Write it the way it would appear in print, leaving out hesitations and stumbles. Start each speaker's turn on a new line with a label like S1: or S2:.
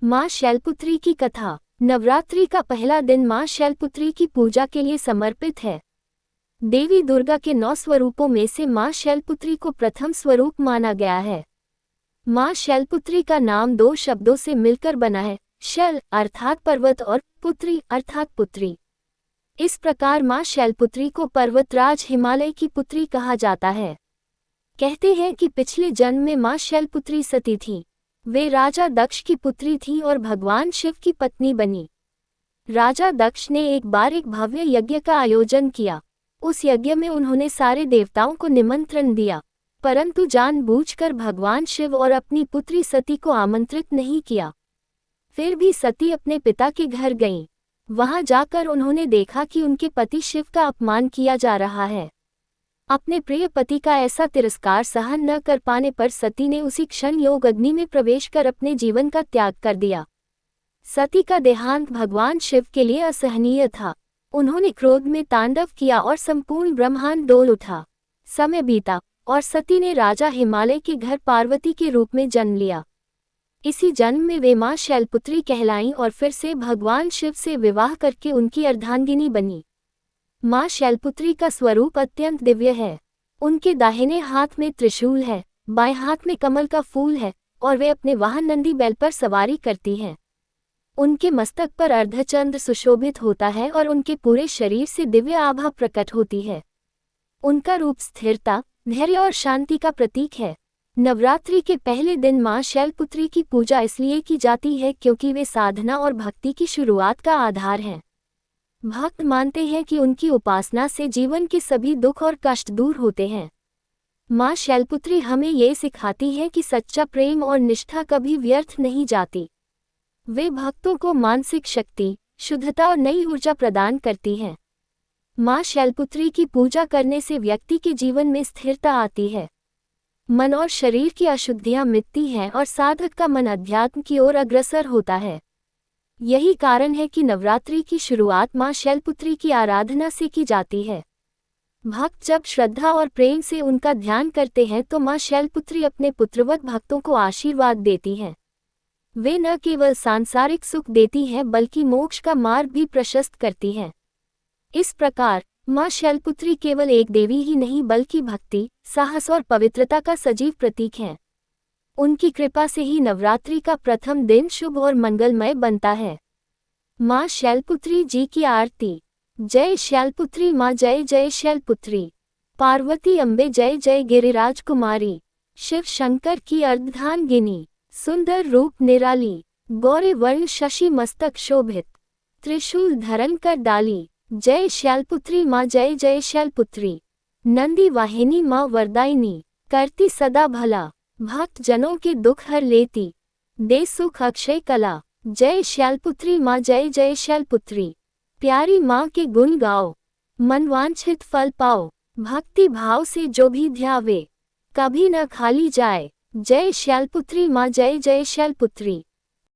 S1: माँ शैलपुत्री की कथा। नवरात्रि का पहला दिन माँ शैलपुत्री की पूजा के लिए समर्पित है। देवी दुर्गा के 9 स्वरूपों में से माँ शैलपुत्री को प्रथम स्वरूप माना गया है। माँ शैलपुत्री का नाम 2 शब्दों से मिलकर बना है, शैल अर्थात पर्वत और पुत्री अर्थात पुत्री। इस प्रकार माँ शैलपुत्री को पर्वतराज हिमालय की पुत्री कहा जाता है। कहते हैं कि पिछले जन्म में माँ शैलपुत्री सती थी। वे राजा दक्ष की पुत्री थी और भगवान शिव की पत्नी बनी। राजा दक्ष ने एक बार एक भव्य यज्ञ का आयोजन किया। उस यज्ञ में उन्होंने सारे देवताओं को निमंत्रण दिया, परंतु जानबूझकर भगवान शिव और अपनी पुत्री सती को आमंत्रित नहीं किया। फिर भी सती अपने पिता के घर गईं। वहां जाकर उन्होंने देखा कि उनके पति शिव का अपमान किया जा रहा है। अपने प्रिय पति का ऐसा तिरस्कार सहन न कर पाने पर सती ने उसी क्षण योग अग्नि में प्रवेश कर अपने जीवन का त्याग कर दिया। सती का देहांत भगवान शिव के लिए असहनीय था। उन्होंने क्रोध में तांडव किया और संपूर्ण ब्रह्मांड डोल उठा। समय बीता और सती ने राजा हिमालय के घर पार्वती के रूप में जन्म लिया। इसी जन्म में वे मां शैलपुत्री कहलाईं और फिर से भगवान शिव से विवाह करके उनकी अर्धांगिनी बनी। माँ शैलपुत्री का स्वरूप अत्यंत दिव्य है। उनके दाहिने हाथ में त्रिशूल है, बाएं हाथ में कमल का फूल है और वे अपने वाहन नंदी बैल पर सवारी करती हैं। उनके मस्तक पर अर्धचंद्र सुशोभित होता है और उनके पूरे शरीर से दिव्य आभा प्रकट होती है। उनका रूप स्थिरता, धैर्य और शांति का प्रतीक है। नवरात्रि के पहले दिन माँ शैलपुत्री की पूजा इसलिए की जाती है क्योंकि वे साधना और भक्ति की शुरुआत का आधार हैं। भक्त मानते हैं कि उनकी उपासना से जीवन के सभी दुख और कष्ट दूर होते हैं। माँ शैलपुत्री हमें ये सिखाती है कि सच्चा प्रेम और निष्ठा कभी व्यर्थ नहीं जाती। वे भक्तों को मानसिक शक्ति, शुद्धता और नई ऊर्जा प्रदान करती हैं। माँ शैलपुत्री की पूजा करने से व्यक्ति के जीवन में स्थिरता आती है। मन और शरीर की अशुद्धियाँ मिटती हैं और साधक का मन अध्यात्म की ओर अग्रसर होता है। यही कारण है कि नवरात्रि की शुरुआत माँ शैलपुत्री की आराधना से की जाती है। भक्त जब श्रद्धा और प्रेम से उनका ध्यान करते हैं तो माँ शैलपुत्री अपने पुत्रवत भक्तों को आशीर्वाद देती हैं। वे न केवल सांसारिक सुख देती हैं बल्कि मोक्ष का मार्ग भी प्रशस्त करती हैं। इस प्रकार माँ शैलपुत्री केवल एक देवी ही नहीं बल्कि भक्ति, साहस और पवित्रता का सजीव प्रतीक हैं। उनकी कृपा से ही नवरात्रि का प्रथम दिन शुभ और मंगलमय बनता है। माँ शैलपुत्री जी की आरती। जय शैलपुत्री माँ, जय जय शैलपुत्री। पार्वती अम्बे जय जय गिरिराज कुमारी। शिव शंकर की अर्धांगिनी, सुंदर रूप निराली। गौरे वर्ण शशि मस्तक शोभित, त्रिशूल धरन कर डाली। जय शैलपुत्री माँ, जय जय शैलपुत्री। नंदी वाहिनी माँ वरदायिनी, करती सदा भला। भक्त जनों के दुख हर लेती, दे सुख अक्षय कला। जय शैलपुत्री माँ, जय जय शैलपुत्री। प्यारी माँ के गुण गाओ, मनवांछित फल पाओ। भक्ति भाव से जो भी ध्यावे, कभी न खाली जाए। जय शैलपुत्री माँ, जय जय शैलपुत्री।